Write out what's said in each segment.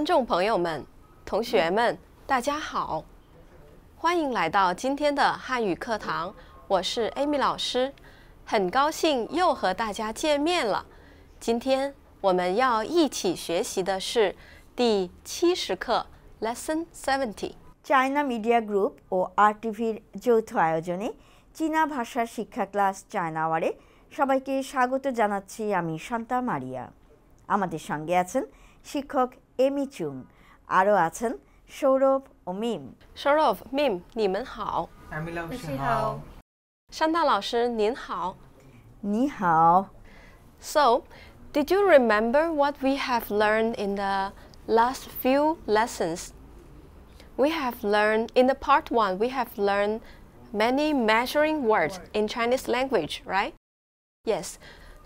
众朋友们、同学们，大家好，欢迎来到今天的汉语课堂，我是 Amy 老师，很高兴又和大家见面了。今天我们要一起学习的是第70课 Lesson 70。চায়না media group ও আরটিভির যৌথ আয়োজনে চীনা ভাষার শিক্ষা ক্লাস চায়না আওয়ারে সবাইকে স্বাগত জানাচ্ছি আমি শান্তা মারিয়া। আমাদের সঙ্গে আছেন শিক্ষক এমি চুং, আরও আছেন সৌরভ ও মিম। সৌরভ, মিম, 你们好。Amy 老师好。山大老师您好。你好。So, did you remember what we have learned in the last few lessons? We have learned, in the part 1, we have learned many measuring words in Chinese language, right? Yes.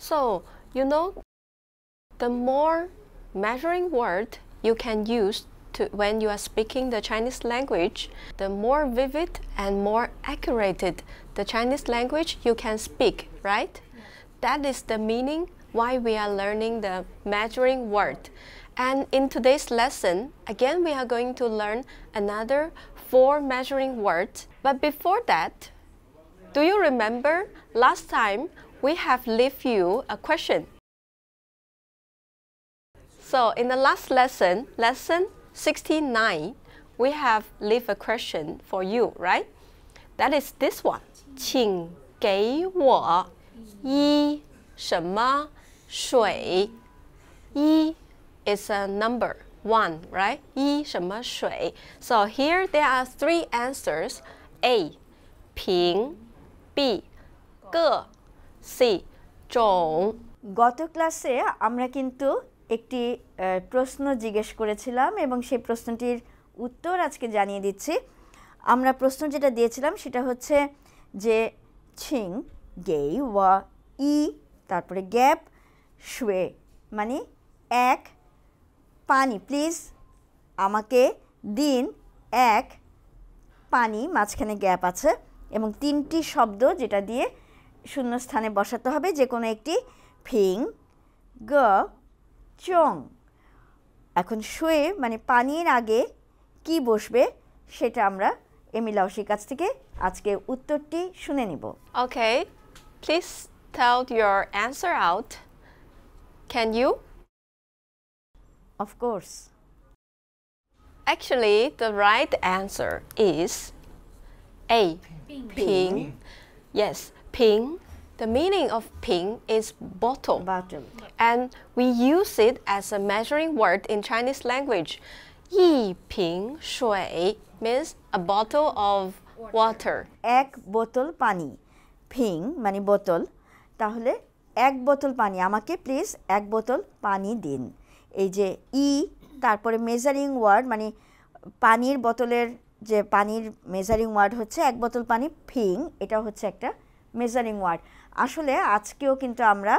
So, you know, the more measuring word you can use when you are speaking the Chinese language, the more vivid and more accurate the Chinese language you can speak, right? That is the meaning why we are learning the measuring word. And in today's lesson, again, we are going to learn another 4 measuring words. But before that, do you remember last time we have left you a question? So in the last lesson, lesson 69, we have left a question for you, right? That is this one. 请给我一什么水？一 is a number 1, right? 一什么水? So here there are 3 answers. A, 瓶 B, 个 C, 种 গত ক্লাসে আমরা কিন্তু একটি প্রশ্ন জিজ্ঞেস করেছিলাম এবং সেই প্রশ্নটির উত্তর আজকে জানিয়ে দিচ্ছি। আমরা প্রশ্ন যেটা দিয়েছিলাম সেটা হচ্ছে যে ছিং গেই ওয়া ই তারপরে গ্যাপ শুয়ে মানে এক পানি প্লিজ আমাকে দিন এক পানি মাঝখানে গ্যাপ আছে এবং 3টি শব্দ যেটা দিয়ে শূন্যস্থানে বসাতে হবে যে কোনো একটি ফিং গ চং। এখন শুয়ে মানে পানির আগে কি বসবে সেটা আমরা এমি লাউসির কাছ থেকে আজকে উত্তরটি শুনে নিব। Okay, please tell your answer out. Can you? Of course. Actually, the right answer is A. Ping. Yes, ping. The meaning of ping is bottle. Bottle. And we use it as a measuring word in Chinese language. 一瓶水 means a bottle of water. এক বোতল পানি ফিং মানে বোতল তাহলে এক বোতল পানি আমাকে প্লিজ এক বোতল পানি দিন। এই যে ই তারপরে মেজারিং ওয়ার্ড মানে পানির বোতলের যে পানির মেজারিং ওয়ার্ড হচ্ছে এক বোতল পানি ফিং এটা হচ্ছে একটা মেজারিং ওয়ার্ড। আসলে আজকেও কিন্তু আমরা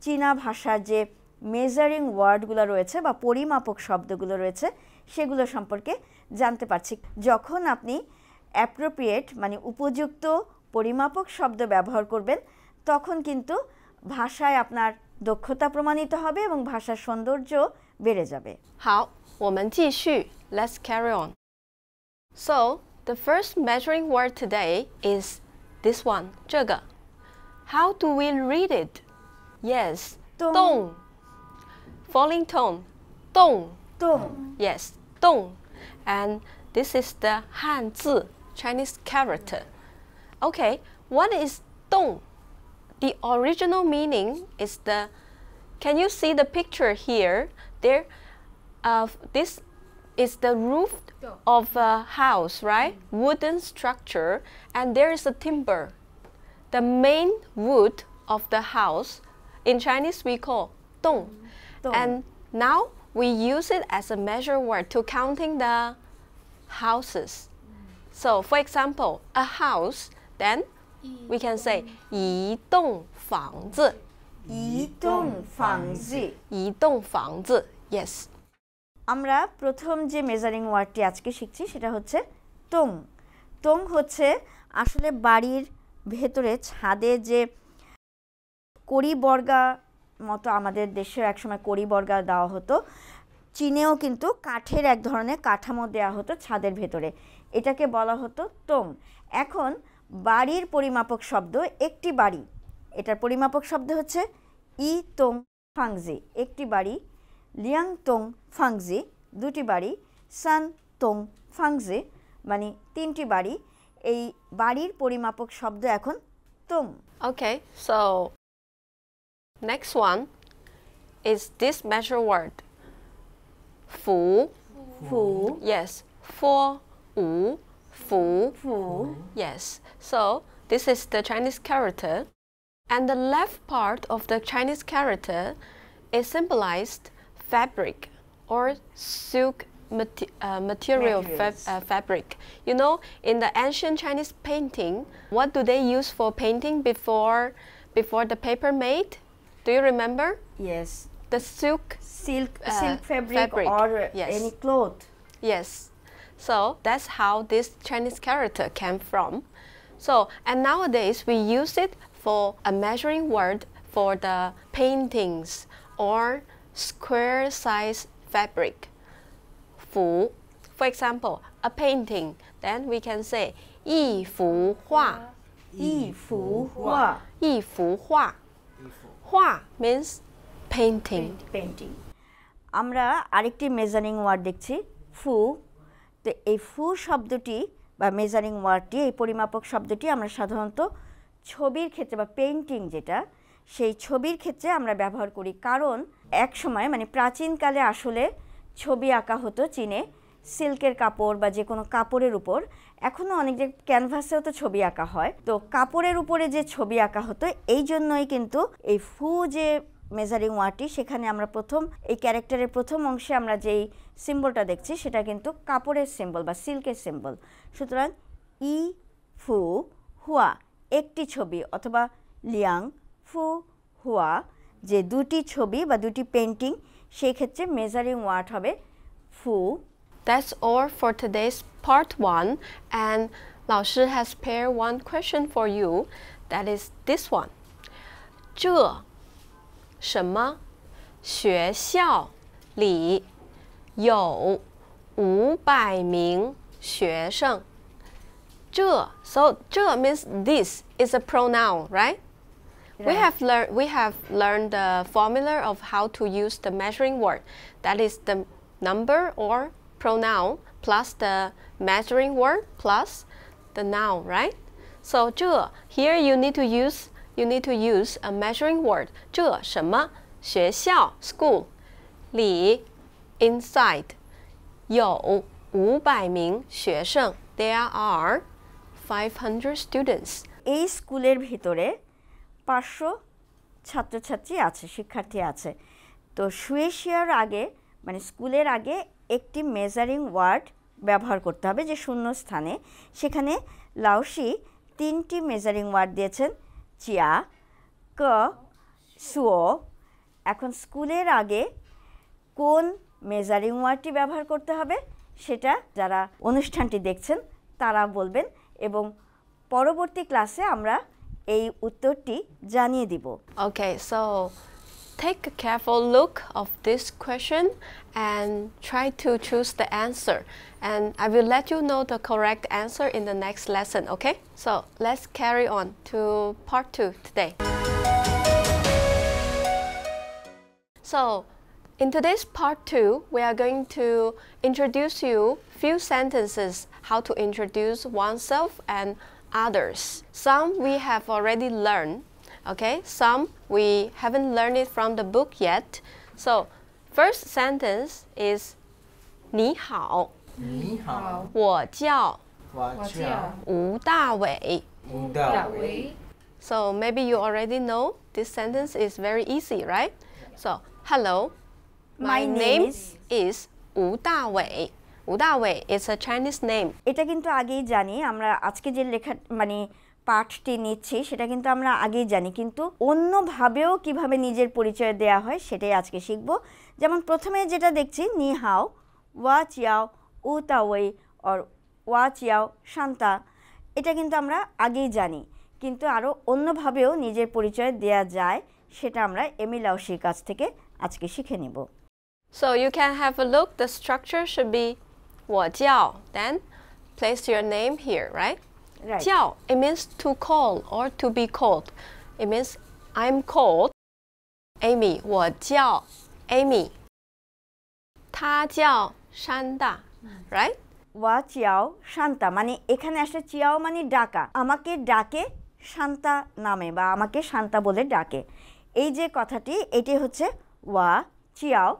চীনা ভাষার যে মেজারিং ওয়ার্ডগুলো রয়েছে বা পরিমাপক শব্দগুলো রয়েছে সেগুলো সম্পর্কে জানতে পারছি। যখন আপনি অ্যাপ্রোপ্রিয়েট মানে উপযুক্ত পরিমাপক শব্দ ব্যবহার করবেন তখন কিন্তু ভাষায় আপনার দক্ষতা প্রমাণিত হবে এবং ভাষার সৌন্দর্য বেড়ে যাবে। 好，我们继续 Let's carry on. So, the first measuring word today is this one, 这个 How do we read it? Yes, 动 falling tone, 动 Yes, 动 And this is the 汉字 Chinese character. Okay, what is 动? The original meaning is the Can you see the picture here? There, this is the roof of a house, right? Wooden structure, and there is a timber. The main wood of the house, in Chinese we call 栋. And now we use it as a measure word to counting the houses. So, for example, a house, then we can say 一栋房子。一栋房子。一栋房子 Yes. আমরা প্রথম যে measuring ওয়ার্ডটি আজকে শিখছি সেটা হচ্ছে টং। টং হচ্ছে আসলে বাড়ির ভেতরে ছাদে যে কড়ি বর্গা মতো আমাদের দেশে একসময় কড়ি বর্গা দেওয়া হতো চীনেও কিন্তু কাঠের এক ধরনের কাঠামো দেওয়া হতো ছাদের ভেতরে, এটাকে বলা হতো তোং। এখন বাড়ির পরিমাপক শব্দ একটি বাড়ি, এটার পরিমাপক শব্দ হচ্ছে ই তোং ফাংজি একটি বাড়ি, লিয়াং তোং ফাংজি দুটি বাড়ি, সান তোং ফাংজি মানে তিনটি বাড়ি। এই বাড়ির পরিমাপক শব্দ এখন তোং। Okay, so next one is this measure word. Fu. ফু Yes. For. Wu. Fu. ফু Yes. So this is the Chinese character. And the left part of the Chinese character is symbolized fabric or silk material fabric. You know, in the ancient Chinese painting, what do they use for painting before the paper made? Do you remember? yes The silk silk fabric, fabric, or yes. any cloth. Yes. So that's how this Chinese character came from. So, and nowadays we use it for a measuring word for the paintings or square size fabric. Fu. For example, a painting, then we can say 一幅画.一幅画一幅画. Hua means painting. Painting. আমরা আরেকটি measuring word দেখছি ফু। তো এই ফু শব্দটি বা measuring ওয়ার্ডটি, এই পরিমাপক শব্দটি আমরা সাধারণত ছবির ক্ষেত্রে বা পেইন্টিং যেটা, সেই ছবির ক্ষেত্রে আমরা ব্যবহার করি। কারণ এক সময় মানে প্রাচীনকালে আসলে ছবি আঁকা হতো চীনে সিল্কের কাপড় বা যে কোনো কাপড়ের উপর। এখনও অনেক যে ক্যানভাসেও তো ছবি আঁকা হয়, তো কাপড়ের উপরে যে ছবি আঁকা হতো এই জন্যই কিন্তু এই ফু যে মেজারিং ওয়ার্ডটি, সেখানে আমরা প্রথম এই ক্যারেক্টারের প্রথম অংশে আমরা যেই সিম্বলটা দেখছি সেটা কিন্তু কাপড়ের সিম্বল বা সিল্কের সিম্বল। সুতরাং ই ফু হুয়া একটি ছবি, অথবা লিয়াং ফু হুয়া যে দুটি ছবি বা দুটি পেন্টিং, সেই ক্ষেত্রে মেজারিং ওয়ার্ড হবে ফু। That's all for today's part 1, and 老师 has prepared one question for you, that is this one. 这什么学校里有500名学生？这 so 这 means this is a pronoun, right? We have learned the formula of how to use the measuring word. That is the number or pronoun plus the measuring word plus the noun, right? So 这 here you need to use a measuring word. 这什么学校 school 里 inside 有500名学生 there are 500 students. এই স্কুলের ভিতরে 500 ছাত্রছাত্রী আছে, শিক্ষার্থী আছে। তো শুয়েশিয়ার আগে মানে স্কুলের আগে একটি মেজারিং ওয়ার্ড ব্যবহার করতে হবে যে শূন্য স্থানে। সেখানে লাওশি 3টি মেজারিং ওয়ার্ড দিয়েছেন, চিয়া, ক, সুও। এখন স্কুলের আগে কোন মেজারিং ওয়ার্ডটি ব্যবহার করতে হবে সেটা যারা অনুষ্ঠানটি দেখছেন তারা বলবেন, এবং পরবর্তী ক্লাসে আমরা এই উত্তরটি জানিয়ে দিব। Okay, so take a careful look of this question and try to choose the answer, and I will let you know the correct answer in the next lesson, okay? So let's carry on to part 2 today. So in today's part 2, we are going to introduce you few sentences how to introduce oneself and others. Some we have already learned, okay? Some we haven't learned it from the book yet. So first sentence is 你好,你好，我叫我叫吴大伟。吴大伟。 So maybe you already know this sentence is very easy, right? So hello, my name is 吴大伟. 吴大伟 is a Chinese name. এটা কিন্তু আগেই জানি, আমরা আজকে যে লেখা মানে পাঠটি নিচ্ছি সেটা কিন্তু আমরা আগেই জানি, কিন্তু অন্যভাবেও কিভাবে নিজের পরিচয় দেয়া হয় সেটাই আজকে শিখব। যেমন প্রথমে যেটা দেখছি নি হাও, ওয়া চিয়াও উ তাওয়েই অর ওয়া চিয়াও শান্তা, এটা কিন্তু আমরা আগেই জানি, কিন্তু আরও অন্যভাবেও নিজের পরিচয় দেয়া যায়, সেটা আমরা এমি লাওশির কাছ থেকে আজকে শিখে নেব। So you can have a look. The structure should be 我叫, then place your name here, right? Right. 叫, it means to call or to be called. It means I'm called Amy. 我叫 Amy. 他叫山大, right? ওয়া Qiao Shanta মানে এখানে আসলে Qiao মানে ডাকা, আমাকে ডাকে শান্তা নামে বা আমাকে শান্তা বলে ডাকে। এই যে কথাটি এটি হচ্ছে ওয়া চিয়াও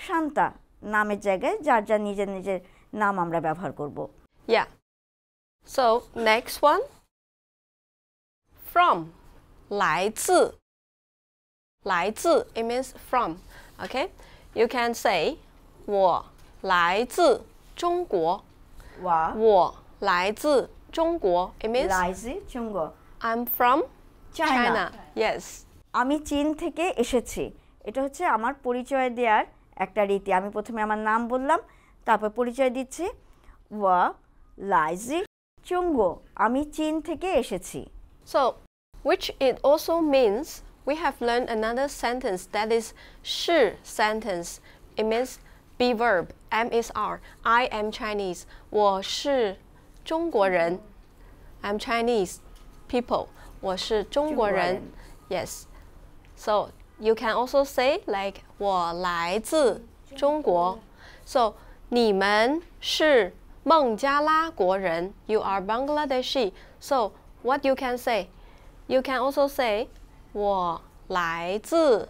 শান্তা নামের জায়গায় যার যার নিজের নিজের নাম আমরা ব্যবহার করব। Yeah. So next one. From. 来自. 来自 it means from. Okay? You can say 我来自中国. 我来自中国 it means 来自中国 I'm from China. Yes. আমি চীন থেকে এসেছি। এটা হচ্ছে আমার পরিচয় দেওয়ার একটা রীতি। আমি প্রথমে আমার নাম বললাম, তারপর পরিচয় দিচ্ছি। 我来自中国 আমি চীন থেকে এসেছি। So, which it also means we have learned another sentence that is 是 sentence. It means be verb. Am is are. I am Chinese. 我是中国人. I'm Chinese people. 我是中国人. Yes. So you can also say like 我来自中国. So 你们是孟加拉国人. You are Bangladeshi. So what you can say? You can also say 我来自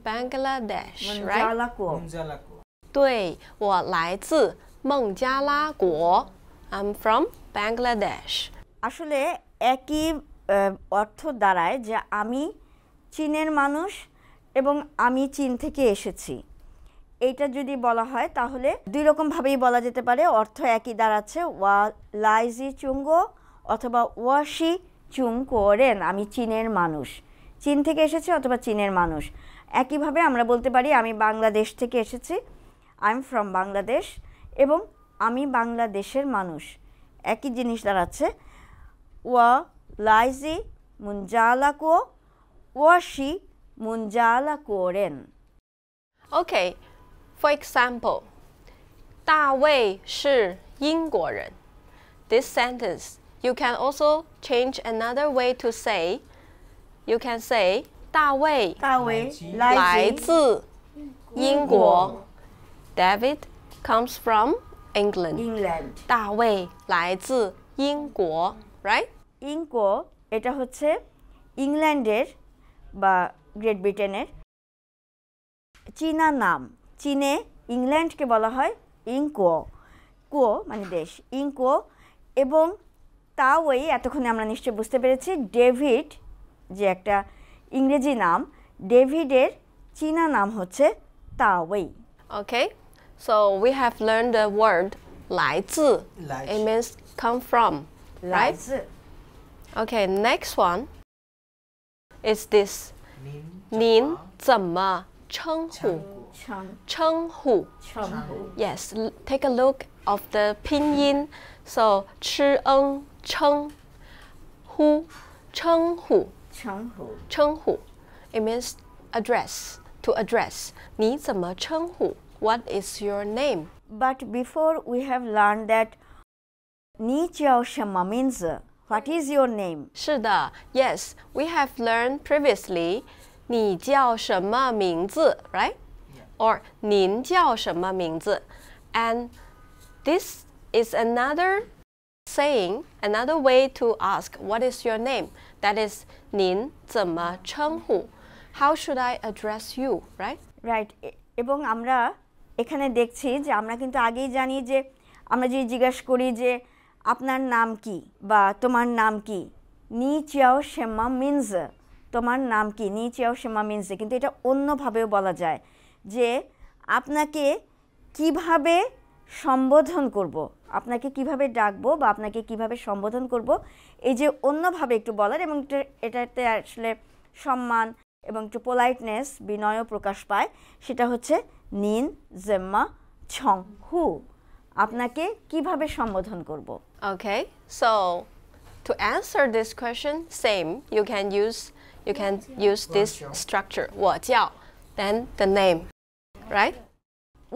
Bangladesh, right? 孟加拉国。对，我来自孟加拉国。I'm from Bangladesh. আসলে একই অর্থ দাঁড়ায় যে আমি চীনের মানুষ এবং আমি চীন থেকে এসেছি। এইটা যদি বলা হয় তাহলে দুই রকম ভাবেই বলা যেতে পারে, অর্থ একই দাঁড়াচ্ছে ওয়া লাইজি চুঙ্গো অথবা ওয়াশি চুংকোরেন আমি চীনের মানুষ, চীন থেকে এসেছি অথবা চীনের মানুষ। একইভাবে আমরা বলতে পারি আমি বাংলাদেশ থেকে এসেছি, আই এম ফ্রম বাংলাদেশ, এবং আমি বাংলাদেশের মানুষ। একই জিনিস দাঁড়াচ্ছে ওয়া লাইজি মুনজালাকো washi মুনজালাকোরেন। Okay, for example, 大卫是英国人. This sentence, you can also change another way to say. You can say 大卫来自英国. David comes from England. 大卫来自英国, right? 英国এটা হচ্ছে ইংল্যান্ডের বা গ্রেট ব্রিটেনের চীনা নাম। চীনে ইংল্যান্ডকে বলা হয় ইংকো, কো মানে দেশ, ইংকো। এবং তাওই এতক্ষণে আমরা নিশ্চয় বুঝতে পেরেছি ডেভিড যে একটা ইংরেজি নাম, ডেভিডের চীনা নাম হচ্ছে তাওই। Okay, so we have learned the word 来自. It means come from, right? 来自 Okay, next one is this. 您怎么称呼？称呼. Yes, take a look of the pinyin. So 吃恩称呼称呼称呼. It means address, to address. 你怎么称呼? What is your name? But before we have learned that 你叫什么名字? What is your name? 是的 Yes, we have learned previously 你叫什么名字 right? Or 您叫什么名字 And this is another saying, another way to ask what is your name. That is 您怎么称呼 How should I address you, right? Right. এবং আমরা এখানে দেখছি যে আমরা কিন্তু আগেই জানি যে আমরা যদি জিজ্ঞাসা করি যে আপনার নাম কি বা তোমার নাম কি, নি চিয়াও শেমা মিনস, তোমার নাম কি, নি চিয়াও শেমা মিনস। কিন্তু এটা অন্যভাবেও বলা যায় যে আপনাকে কিভাবে সম্বোধন করব, আপনাকে কিভাবে ডাকবো বা আপনাকে কিভাবে সম্বোধন করব, এই যে অন্যভাবে একটু বলার, এবং এটাতে আসলে সম্মান এবং একটু পোলাইটনেস, বিনয়ও প্রকাশ পায়। সেটা হচ্ছে নিন জেম্মা ছং হু, আপনাকে কিভাবে সম্বোধন করব। Okay, so to answer this question, same. You can use this structure 我叫 then the name, right?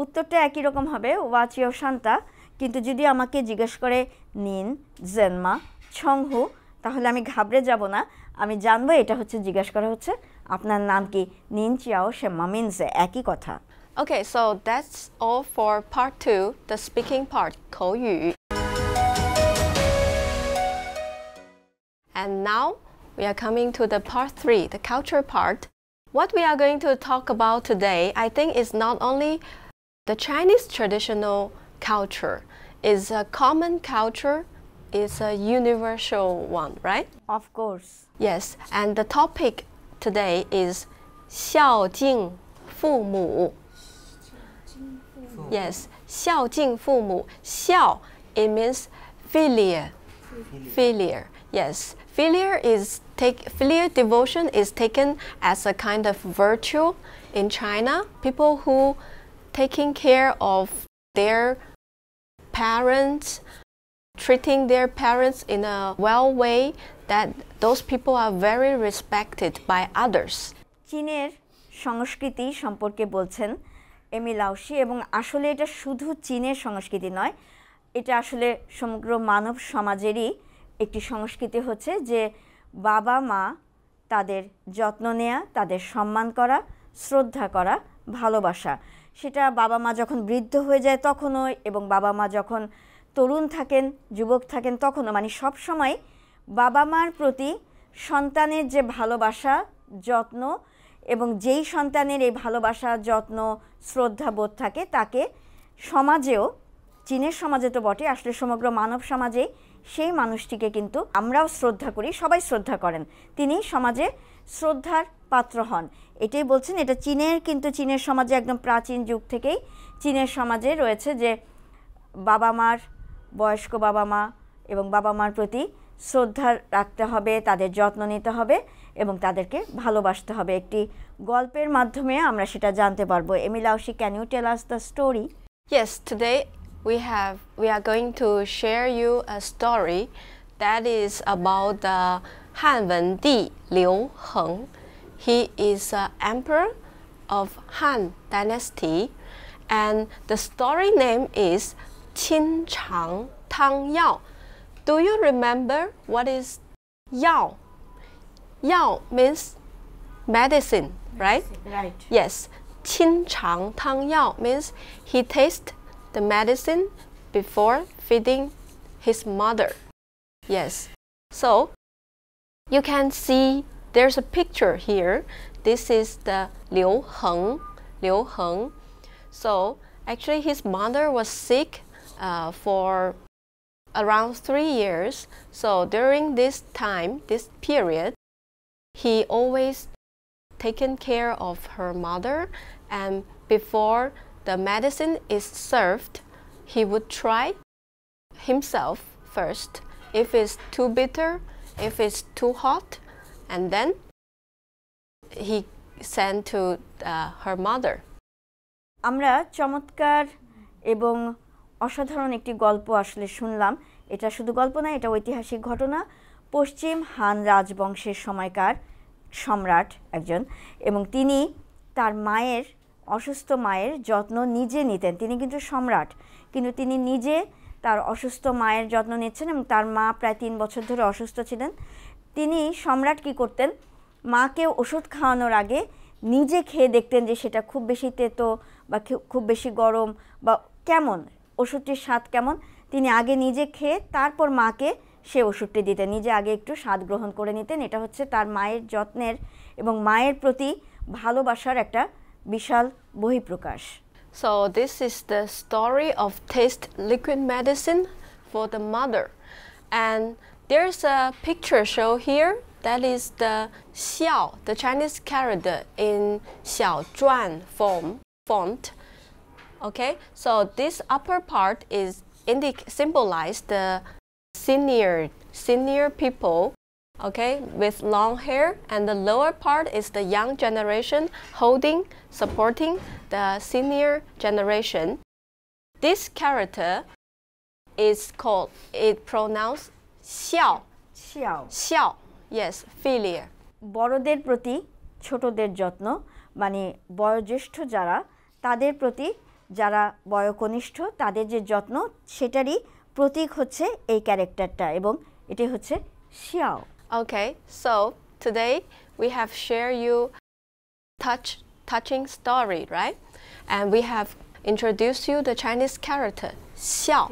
উত্তরটা একই রকম হবে ওয়াচ ইয়োর শান্তা, কিন্তু যদি আমাকে জিজ্ঞেস করে নিন জেনমা ছংহু, তাহলে আমি ঘাবড়ে যাব না, আমি জানবো এটা হচ্ছে জিজ্ঞেস করা হচ্ছে আপনার নাম কি, নিন চিয়াও শেমা মিনস একই কথা। Okay, so that's all for part 2, the speaking part, 口语. And now we are coming to the part 3, the culture part. What we are going to talk about today, I think, is not only the Chinese traditional culture, is a common culture, is a universal one, right? Of course. Yes, and the topic today is 孝敬父母. Yes, 孝敬父母. 孝, it means filial. Filial. Yes, filial devotion is taken as a kind of virtue in China. People who taking care of their parents, treating their parents in a well way, that those people are very respected by others. চীনের সংস্কৃতি সম্পর্কে বলছেন এমি লাওশি, এবং আসলে এটা শুধু চীনের সংস্কৃতি নয়, এটা আসলে সমগ্র মানব সমাজেরই একটি সংস্কৃতি হচ্ছে যে বাবা মা তাদের যত্ন নেওয়া, তাদের সম্মান করা, শ্রদ্ধা করা, ভালোবাসা। সেটা বাবা মা যখন বৃদ্ধ হয়ে যায় তখনও, এবং বাবা মা যখন তরুণ থাকেন, যুবক থাকেন তখনও, মানে সব সময় বাবা মার প্রতি সন্তানের যে ভালোবাসা, যত্ন, এবং যেই সন্তানের এই ভালোবাসা, যত্ন, শ্রদ্ধা বোধ থাকে তাকে সমাজেও, চীনের সমাজে তো বটে, আসলে সমগ্র মানব সমাজে সেই মানুষটিকে কিন্তু আমরাও শ্রদ্ধা করি, সবাই শ্রদ্ধা করেন, তিনি সমাজে শ্রদ্ধার পাত্র হন। এটাই বলছেন, এটা চীনের, কিন্তু চীনের সমাজে একদম প্রাচীন যুগ থেকেই চীনের সমাজে রয়েছে যে বাবা মার, বয়স্ক বাবা মা এবং বাবা মার প্রতি শ্রদ্ধা রাখতে হবে, তাদের যত্ন নিতে হবে এবং তাদেরকে ভালোবাসতে হবে। একটি গল্পের মাধ্যমে আমরা সেটা জানতে পারবো। এমি লাওশি, can you tell us the story? Yes, today we are going to share you a story that is about the Han Wen-di Liu Heng. He is an emperor of Han dynasty, and the story name is Qin Chang Tang Yao. Do you remember what is Yao? Yao means medicine, right? Right. Yes. Qin Chang Tang Yao means he tasted the medicine before feeding his mother. Yes. So you can see there's a picture here. This is the Liu Heng. Liu Heng. So actually his mother was sick for around 3 years. So during this time, this period, he always taken care of her mother, and before the medicine is served, he would try himself first if it's too bitter, if it's too hot, and then he sent to her mother. আমরা চমৎকার এবং অসাধারণ একটি গল্প আসলে শুনলাম। এটা শুধু গল্প না, এটা ঐতিহাসিক ঘটনা। পশ্চিম হান রাজবংশের সময়কার সম্রাট একজন, এবং তিনি তার মায়ের, অসুস্থ মায়ের যত্ন নিজে নিতেন। তিনি কিন্তু সম্রাট, কিন্তু তিনি নিজে তার অসুস্থ মায়ের যত্ন নিচ্ছেন, এবং তার মা প্রায় 3 বছর ধরে অসুস্থ ছিলেন। তিনি সম্রাট কি করতেন, মাকে ওষুধ খাওয়ানোর আগে নিজে খেয়ে দেখতেন যে সেটা খুব বেশি তেতো বা খুব বেশি গরম বা কেমন, ওষুধটির স্বাদ কেমন। তিনি আগে নিজে খেয়ে তারপর মাকে সে ওষুধটি দিতেন, নিজে আগে একটু স্বাদ গ্রহণ করে নিতেন। এটা হচ্ছে তার মায়ের যত্নের এবং মায়ের প্রতি ভালোবাসার একটা বিশাল বহিঃপ্রকাশ। So this is the story of taste liquid medicine for the mother. And there's a picture show here that is the xiao, the Chinese character in xiaozhuan font. Okay, so this upper part is symbolize the senior people, okay, with long hair, and the lower part is the young generation supporting the senior generation. This character is called, it pronounced xiao. Xiao, yes, filial. বড়দের প্রতি ছোটদের যত্ন, মানে বয়োজ্যেষ্ঠ যারা তাদের প্রতি যারা বয়োকনিষ্ঠ তাদের যে যত্ন সেটারই প্রতীক হচ্ছে এই ক্যারেক্টারটা এবং এটাই হচ্ছে xiao. Okay, so today we have shared you touching story, right? And we have introduced you the Chinese character xiao.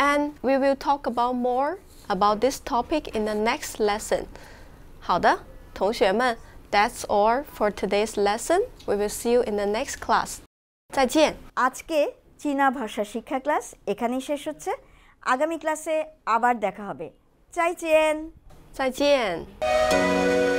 And we will talk about more about this topic in the next lesson. 好的，同学们 that's all for today's lesson. We will see you in the next class. 再见。 আজকে চীনা ভাষা শিক্ষা class এখানেই শেষ হচ্ছে। আগামী ক্লাসে আবার দেখা হবে। 再见。 再见。